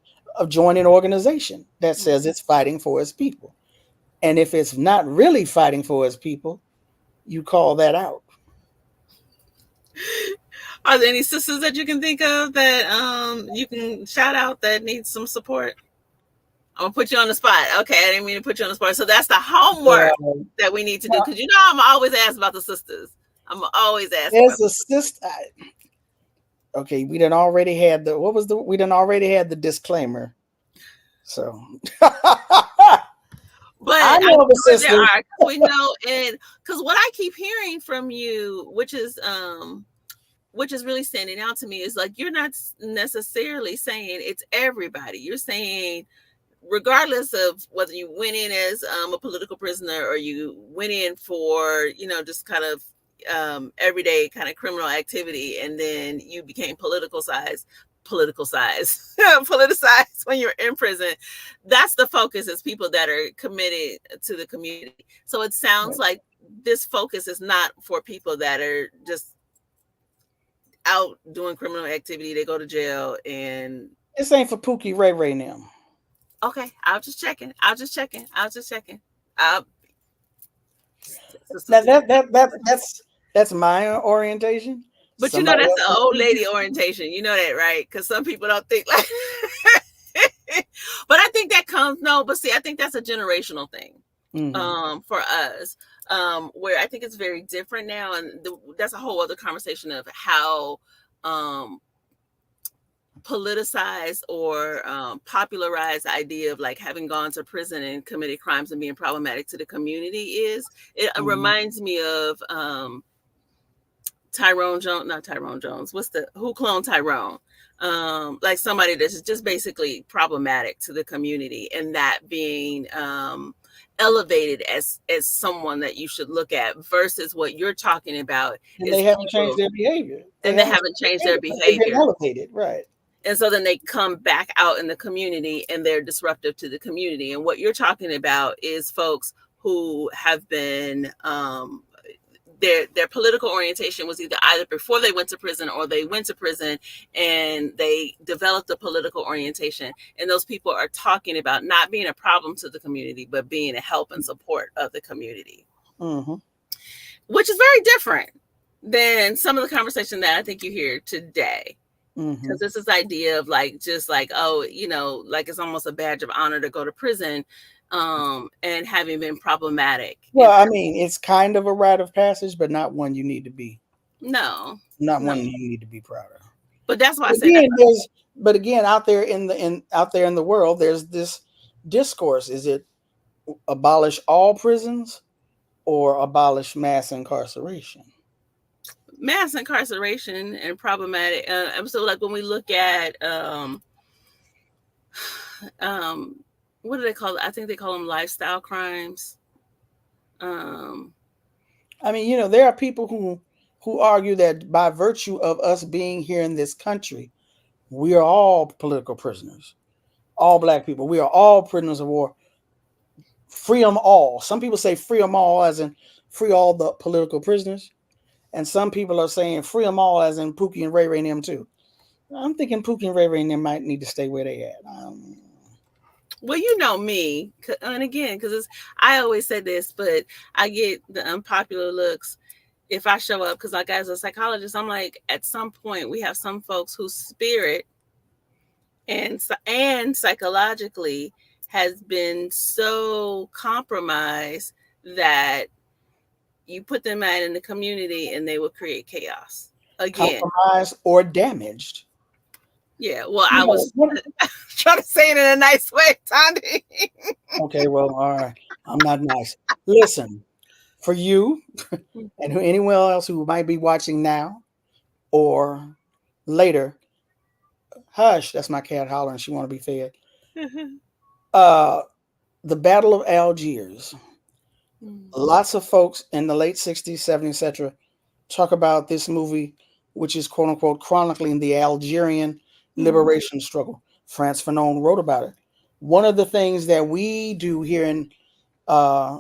Speaker 1: join an organization that
Speaker 2: Mm.
Speaker 1: says it's fighting for its people. And if it's not really fighting for its people, you call that out.
Speaker 2: Are there any sisters that you can think of that you can shout out that need some support? I'm gonna put you on the spot. Okay, I didn't mean to put you on the spot. So that's the homework
Speaker 1: Uh,
Speaker 2: that we need to do because I'm always asked about the sisters. I'm always asked
Speaker 1: there's
Speaker 2: about
Speaker 1: a
Speaker 2: the sisters.
Speaker 1: sister. Okay, we done already had the what was the we done already had the disclaimer. So
Speaker 2: But
Speaker 1: I
Speaker 2: I'm
Speaker 1: know of a
Speaker 2: sure there
Speaker 1: sister.
Speaker 2: are because we know, and because what I keep hearing from you, which is really standing out to me, is like you're not necessarily saying it's everybody. You're saying regardless of whether you went in as a political prisoner or you went in for just kind of everyday kind of criminal activity and then you became politicized when you're in prison. That's the focus, is people that are committed to the community. So it sounds like this focus is not for people that are just out doing criminal activity. They go to jail and
Speaker 1: This ain't for Pookie Ray Ray now.
Speaker 2: okay, I'll just checking. Uh,
Speaker 1: Now
Speaker 2: Sister,
Speaker 1: that's my orientation.
Speaker 2: but
Speaker 1: Somebody
Speaker 2: that's the old
Speaker 1: else.
Speaker 2: lady orientation. You know that, right? Because some people don't think like. But I think that comes no. But see, I think that's a generational thing. For us, where I think it's very different now, and that's a whole other conversation of how politicized or popularized the idea of like having gone to prison and committed crimes and being problematic to the community is. It reminds me of Tyrone Jones, not Tyrone Jones. What's the who cloned Tyrone? Like somebody that's just basically problematic to the community, and that being elevated as someone that you should look at versus what you're talking about
Speaker 1: And
Speaker 2: is
Speaker 1: they haven't changed
Speaker 2: people,
Speaker 1: their behavior.
Speaker 2: and they haven't changed their
Speaker 1: They've been
Speaker 2: behavior.
Speaker 1: elevated, right?
Speaker 2: And so then they come back out in the community and they're disruptive to the community. And what you're talking about is folks who have been their political orientation was either before they went to prison or they went to prison and they developed a political orientation. And those people are talking about not being a problem to the community, but being a help and support of the community, which is very different than some of the conversation that I think you hear today. Because this is idea of like just like, oh, like it's almost a badge of honor to go to prison, and having been problematic.
Speaker 1: Well, I mean, it's kind of a rite of passage, but not one you need to be.
Speaker 2: No,
Speaker 1: One you need to be proud of.
Speaker 2: But that's why I
Speaker 1: But
Speaker 2: say that.
Speaker 1: again, out there in the world, there's this discourse: is it abolish all prisons or abolish mass incarceration?
Speaker 2: Mass incarceration and problematic. So like when we look at what do they call it? I think they call them lifestyle crimes.
Speaker 1: I mean, there are people who argue that by virtue of us being here in this country, we are all political prisoners. All black people, we are all prisoners of war. Free them all. Some people say free them all as in free all the political prisoners. And some people are saying free them all as in Pookie and Ray Ray and them too. I'm thinking Pookie and Ray Ray and them might need to stay where they at.
Speaker 2: Well, you know me, and again, because I always say this, but I get the unpopular looks if I show up, because like as a psychologist, I'm like, at some point we have some folks whose spirit and psychologically, has been so compromised that, you put them out in the community and they will create chaos again.
Speaker 1: compromised or damaged.
Speaker 2: Yeah, well,
Speaker 1: You
Speaker 2: I
Speaker 1: know,
Speaker 2: was trying to say it in a nice way, Tandy.
Speaker 1: okay, well, all right. I'm not nice. Listen, for you and anyone else who might be watching now or later, hush, that's my cat hollering. She want to be fed. Uh, the Battle of Algiers. Lots of folks in the late 60s, 70s, etc. talk about this movie, which is quote unquote chronicling the Algerian liberation struggle. Frantz Fanon wrote about it. One of the things that we do uh,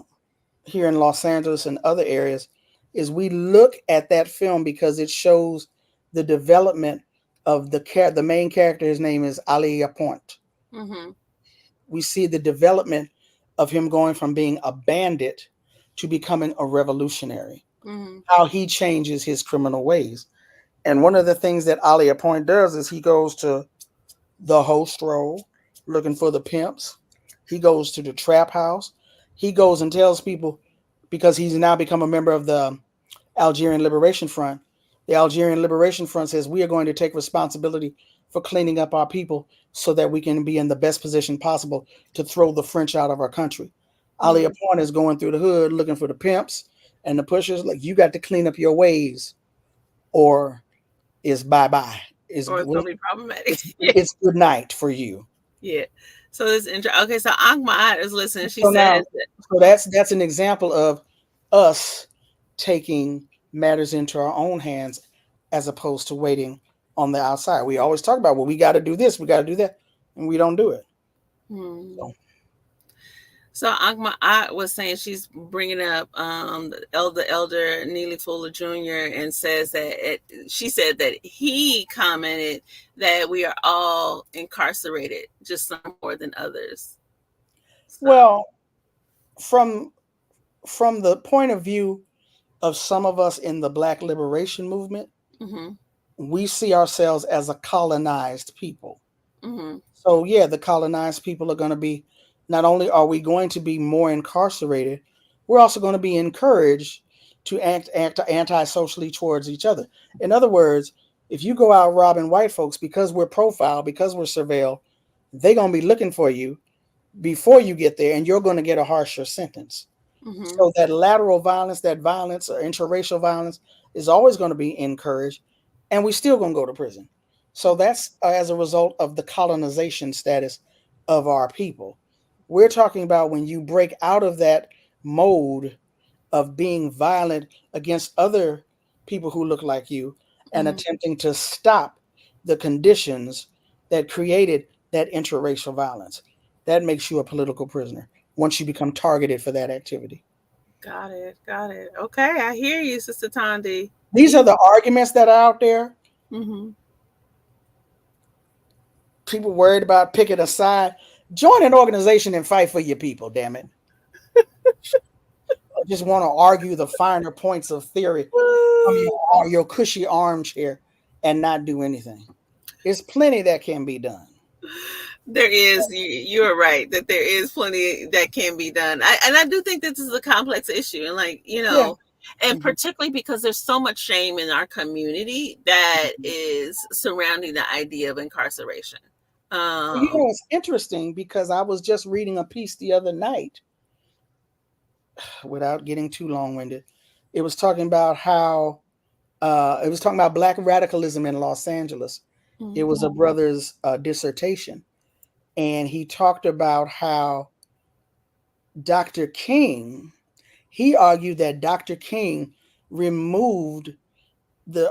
Speaker 1: here in Los Angeles and other areas is we look at that film because it shows the development of the main character. His name is Ali Aponte.
Speaker 2: Mm-hmm.
Speaker 1: We see the development of him going from being a bandit to becoming a revolutionary,
Speaker 2: Mm-hmm.
Speaker 1: how he changes his criminal ways. And one of the things that Ali Aponte does is he goes to the host role looking for the pimps. He goes to the trap house. He goes and tells people, because he's now become a member of the Algerian Liberation Front. The Algerian Liberation Front says we are going to take responsibility for cleaning up our people so that we can be in the best position possible to throw the French out of our country. Ali
Speaker 2: Mm-hmm.
Speaker 1: Appoint is going through the hood looking for the pimps and the pushers. Like, you got to clean up your ways, or it's bye bye. It's
Speaker 2: Or it's gonna be problematic.
Speaker 1: it's good night for you.
Speaker 2: Yeah. So this okay. So Angma is listening. She
Speaker 1: So now,
Speaker 2: says that.
Speaker 1: so that's an example of us taking matters into our own hands as opposed to waiting on the outside. We always talk about, well, we got to do this, we got to do that, and we don't do it.
Speaker 2: Hmm.
Speaker 1: So,
Speaker 2: So Angma I was saying she's bringing up the elder Neely Fuller Jr. and says that she said that he commented that we are all incarcerated, just some more than others. So.
Speaker 1: well, from the point of view of some of us in the Black liberation movement,
Speaker 2: Mm-hmm.
Speaker 1: we see ourselves as a colonized people.
Speaker 2: Mm-hmm.
Speaker 1: So yeah, the colonized people are going to be, not only are we going to be more incarcerated, we're also going to be encouraged to act anti-socially towards each other. In other words, if you go out robbing white folks because we're profiled, because we're surveilled, they're going to be looking for you before you get there, and you're going to get a harsher sentence.
Speaker 2: Mm-hmm.
Speaker 1: So that lateral violence, that violence or interracial violence is always going to be encouraged, and we still going to go to prison. So that's as a result of the colonization status of our people. We're talking about when you break out of that mode of being violent against other people who look like you and
Speaker 2: Mm-hmm.
Speaker 1: attempting to stop the conditions that created that interracial violence. That makes you a political prisoner once you become targeted for that activity.
Speaker 2: Got it. Got it. Okay, I hear you, Sister Tandy.
Speaker 1: These are the arguments that are out there.
Speaker 2: Mm-hmm.
Speaker 1: People worried about picking a side. Join an organization and fight for your people, damn it. I just want to argue the finer points of theory from your cushy armchair and not do anything. There's plenty that can be done.
Speaker 2: There is, you're right that there is plenty that can be done. And I do think this is a complex issue, and like
Speaker 1: Yeah.
Speaker 2: and
Speaker 1: Mhm.
Speaker 2: particularly because there's so much shame in our community that is surrounding the idea of incarceration. Um,
Speaker 1: It's interesting because I was just reading a piece the other night, without getting too long winded. It was talking about how it was talking about black radicalism in Los Angeles. It
Speaker 2: mm,
Speaker 1: was a brother's dissertation, and he talked about how Dr. King, he argued that Dr. King removed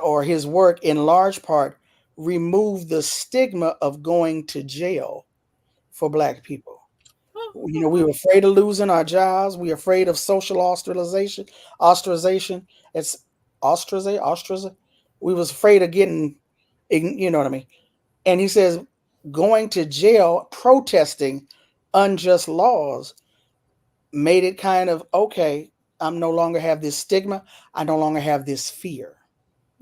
Speaker 1: or his work in large part removed the stigma of going to jail for black people. We were afraid of losing our jobs. We were afraid of social ostracization. It's ostracism. We was afraid of getting, you know what I mean? And he says going to jail, protesting unjust laws made it kind of okay. I'm no longer have this stigma. I no longer have this fear.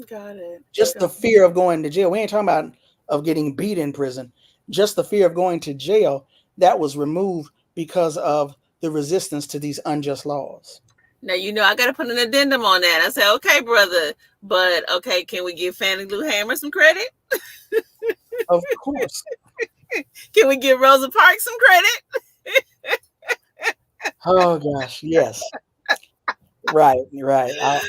Speaker 2: got it.
Speaker 1: Just
Speaker 2: Got
Speaker 1: the fear of going to jail. We ain't talking about of getting beat in prison. Just the fear of going to jail that was removed because of the resistance to these unjust laws.
Speaker 2: Now you know I got to put an addendum on that. I say, okay, brother, but okay, can we give Fannie Lou Hammer some credit?
Speaker 1: Of course.
Speaker 2: Can we give Rosa Parks some credit?
Speaker 1: Oh gosh, yes. Right, right. I'll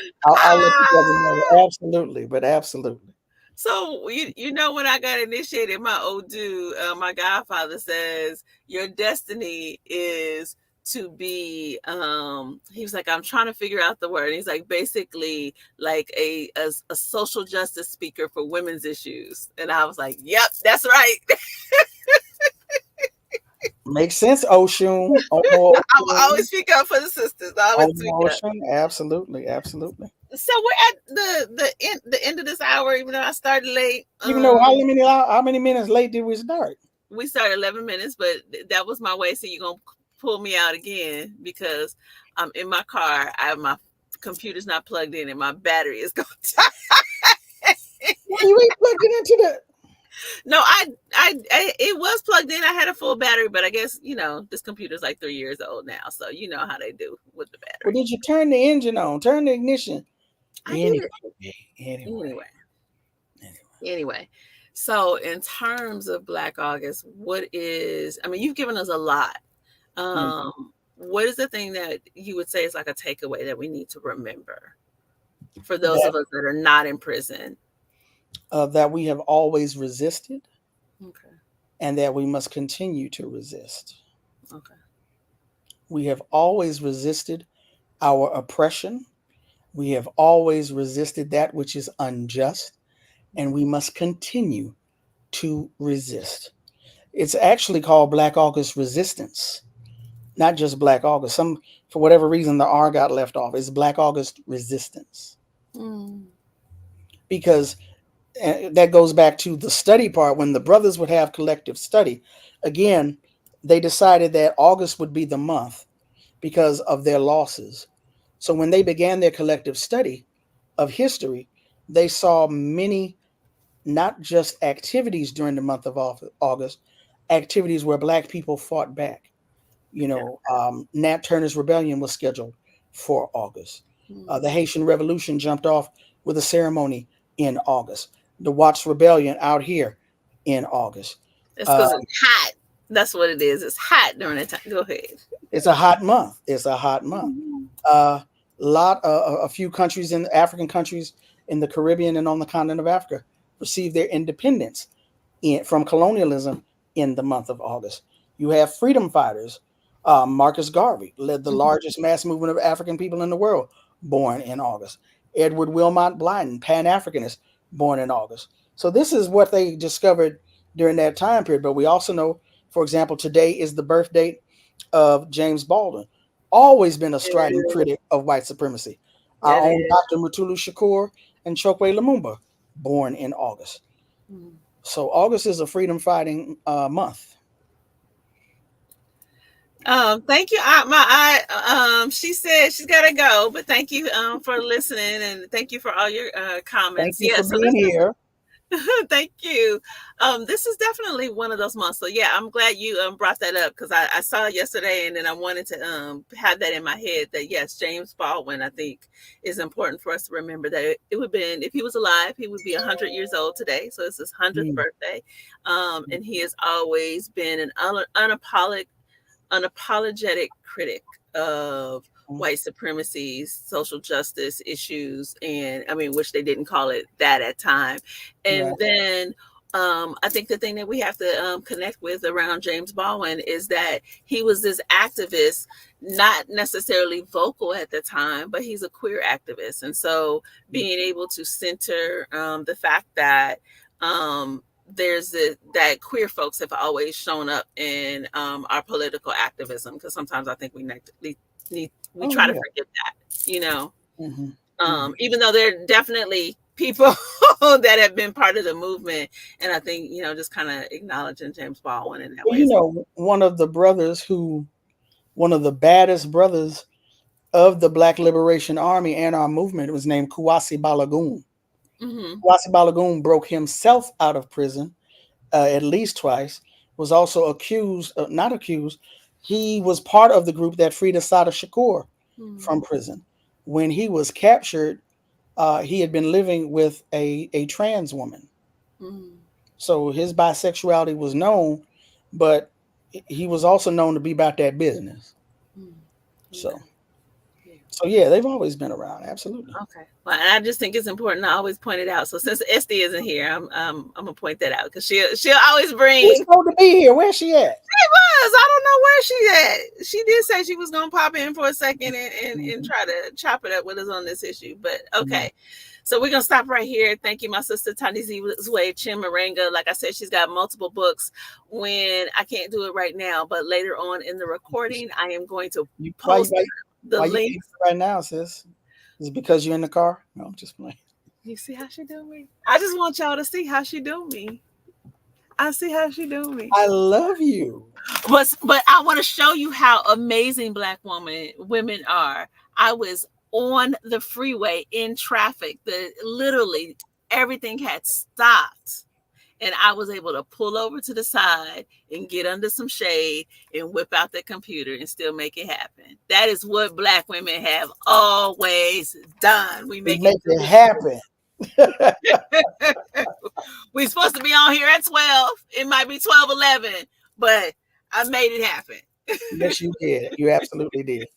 Speaker 1: let you brother
Speaker 2: Ah!
Speaker 1: know. Absolutely, but absolutely.
Speaker 2: So you know when I got initiated, my old dude, my godfather says your destiny is to be. He was like, I'm trying to figure out the word. He's like basically like a social justice speaker for women's issues, and I was like, yep, that's right.
Speaker 1: Makes sense, Oshun.
Speaker 2: I will always speak up for the sisters. I always speak up.
Speaker 1: Ocean. Absolutely, absolutely.
Speaker 2: So we're at the end of this hour, even though I started late.
Speaker 1: Even though how many minutes late did we start?
Speaker 2: We started 11 minutes, but that was my way. So you're gonna pull me out again because I'm in my car. My computer's not plugged in, and my battery is going to die.
Speaker 1: Well, you ain't plugged it into the.
Speaker 2: No, it was plugged in. I had a full battery, but I guess this computer's like 3 years old now, so you know how they do with the
Speaker 1: Well,
Speaker 2: battery.
Speaker 1: did you turn the engine on? Turn the ignition.
Speaker 2: I did
Speaker 1: Anyway,
Speaker 2: it
Speaker 1: anyway,
Speaker 2: anyway.
Speaker 1: anyway.
Speaker 2: Anyway, so in terms of Black August, what is? I mean, you've given us a lot.
Speaker 1: Mhm.
Speaker 2: What is the thing that you would say is like a takeaway that we need to remember for those
Speaker 1: That
Speaker 2: of us that are not in prison?
Speaker 1: that we have always resisted,
Speaker 2: Okay.
Speaker 1: and that we must continue to resist.
Speaker 2: Okay.
Speaker 1: We have always resisted our oppression. We have always resisted that which is unjust, and we must continue to resist. It's actually called Black August Resistance, not just Black August. Some, for whatever reason, the R got left off. It's Black August Resistance
Speaker 2: Mm.
Speaker 1: because that goes back to the study part. When the brothers would have collective study, again, they decided that August would be the month because of their losses. So when they began their collective study of history, they saw many, not just activities during the month of August, activities where Black people fought back.
Speaker 2: Yeah.
Speaker 1: Nat Turner's rebellion was scheduled for August. The
Speaker 2: Mm.
Speaker 1: Haitian Revolution jumped off with a ceremony in August. The Watts Rebellion out here in August.
Speaker 2: It's
Speaker 1: Uh,
Speaker 2: because it's hot. That's what it is. It's hot during that time. Go ahead.
Speaker 1: it's a hot month. It's a hot month.
Speaker 2: Mhm.
Speaker 1: A few countries in African countries in the Caribbean and on the continent of Africa received their independence from colonialism in the month of August. You have freedom fighters. Marcus Garvey led the
Speaker 2: Mhm.
Speaker 1: largest mass movement of African people in the world, born in August. Edward Wilmot Blyden, Pan Africanist, born in August. So this is what they discovered during that time period. But we also know, for example, today is the birth date of James Baldwin, always been a
Speaker 2: It
Speaker 1: strident
Speaker 2: is.
Speaker 1: critic of white supremacy. Our
Speaker 2: It
Speaker 1: own
Speaker 2: is.
Speaker 1: Dr. Mutulu Shakur and Chokwe Lumumba, born in August.
Speaker 2: Mm.
Speaker 1: So August is a freedom fighting month.
Speaker 2: Thank you. She said she's gotta go, but thank you for listening and thank you for all your
Speaker 1: Thank
Speaker 2: comments.
Speaker 1: you
Speaker 2: Yeah,
Speaker 1: for
Speaker 2: so
Speaker 1: being
Speaker 2: this is
Speaker 1: here.
Speaker 2: thank you. This is definitely one of those months. So yeah, I'm glad you brought that up because I saw it yesterday and then I wanted to have that in my head that yes, James Baldwin I think is important for us to remember that it would have been if he was alive, he would be 100 years old today. So it's his 100th
Speaker 1: Mm,
Speaker 2: birthday. And he has always been an unapologetic critic of
Speaker 1: mm,
Speaker 2: white supremacy, social justice issues, and I mean, which they didn't call it that at time.
Speaker 1: right.
Speaker 2: And then I think the thing that we have to connect with around James Baldwin is that he was this activist, not necessarily vocal at the time, but he's a queer activist. And so being able to center the fact that that queer folks have always shown up in our political activism because sometimes I think we
Speaker 1: Oh
Speaker 2: try to
Speaker 1: yeah.
Speaker 2: forget that, you know,
Speaker 1: Hmm. Hmm.
Speaker 2: even though there are definitely people that have been part of the movement, and I think just kind of acknowledging James Baldwin in that
Speaker 1: Well,
Speaker 2: way as
Speaker 1: one of the baddest brothers of the Black Liberation Army and our movement was named Kuwasi Balagoon.
Speaker 2: well. Hmm.
Speaker 1: Kuwasi Balagoon broke himself out of prison at least twice. Was also accused, not accused. He was part of the group that freed Assata Shakur from
Speaker 2: Mm,
Speaker 1: prison. When he was captured, he had been living with a trans woman.
Speaker 2: mm,
Speaker 1: So his bisexuality was known, but he was also known to be about that business.
Speaker 2: mm.
Speaker 1: So,
Speaker 2: Okay. Yeah.
Speaker 1: so yeah, they've always been around. Absolutely.
Speaker 2: Okay. Well, and I just think it's important to always point it out. So since Esty isn't here, I'm gonna point that out because she'll always
Speaker 1: She's
Speaker 2: bring.
Speaker 1: supposed to be here. Where's she at?
Speaker 2: I don't know where she at. She did say she was gonna pop in for a second and
Speaker 1: Hmm.
Speaker 2: try to chop it up with us on this issue. But
Speaker 1: Yeah.
Speaker 2: okay. So we're gonna stop right here. Thank you, my sister Thandisizwe Chimurenga. Like I said, she's got multiple books. When I can't do it right now, but later on in the recording, I am going to
Speaker 1: You,
Speaker 2: post the
Speaker 1: why you can't do
Speaker 2: links.
Speaker 1: it right now, sis? Is it because you're in the car? No, I'm just playing.
Speaker 2: You see how she do me? I just want y'all to see how she do me. I see how she do me.
Speaker 1: I love you.
Speaker 2: But I want to show you how amazing black women are. I was on the freeway in traffic. The literally everything had stopped. And I was able to pull over to the side and get under some shade and whip out the computer and still make it happen. That is what black women have always done. We
Speaker 1: We
Speaker 2: make it
Speaker 1: make it
Speaker 2: through.
Speaker 1: happen.
Speaker 2: We're supposed to be on here at 12. It might be 12:11, but I made it happen.
Speaker 1: Yes, you did. You absolutely did.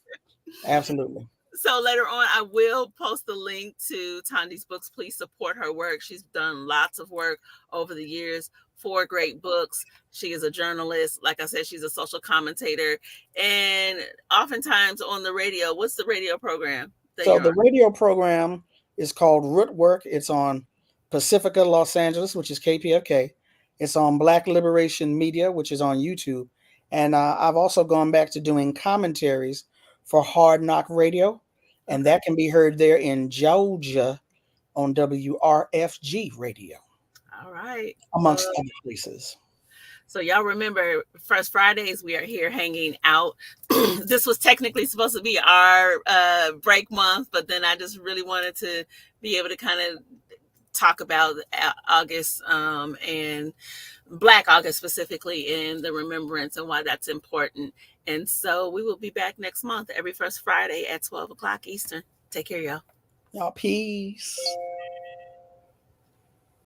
Speaker 1: Absolutely.
Speaker 2: So later on, I will post the link to Tandi's books. Please support her work. She's done lots of work over the years. 4 great books. She is a journalist. Like I said, she's a social commentator. And oftentimes on the radio, what's the radio program that
Speaker 1: So
Speaker 2: you're
Speaker 1: the
Speaker 2: on?
Speaker 1: radio program is called Root Work. It's on Pacifica, Los Angeles, which is KPFK. It's on Black Liberation Media, which is on YouTube. And I've also gone back to doing commentaries for Hard Knock Radio, and
Speaker 2: Okay.
Speaker 1: that can be heard there in Georgia on WRFG Radio,
Speaker 2: All right.
Speaker 1: amongst other places.
Speaker 2: So y'all remember First Fridays we are here hanging out. This was technically supposed to be our break month, but then I just really wanted to be able to kind of talk about August and Black August specifically and the remembrance and why that's important. And so we will be back next month every first Friday at 12 o'clock Eastern. Take care, y'all.
Speaker 1: Y'all, peace.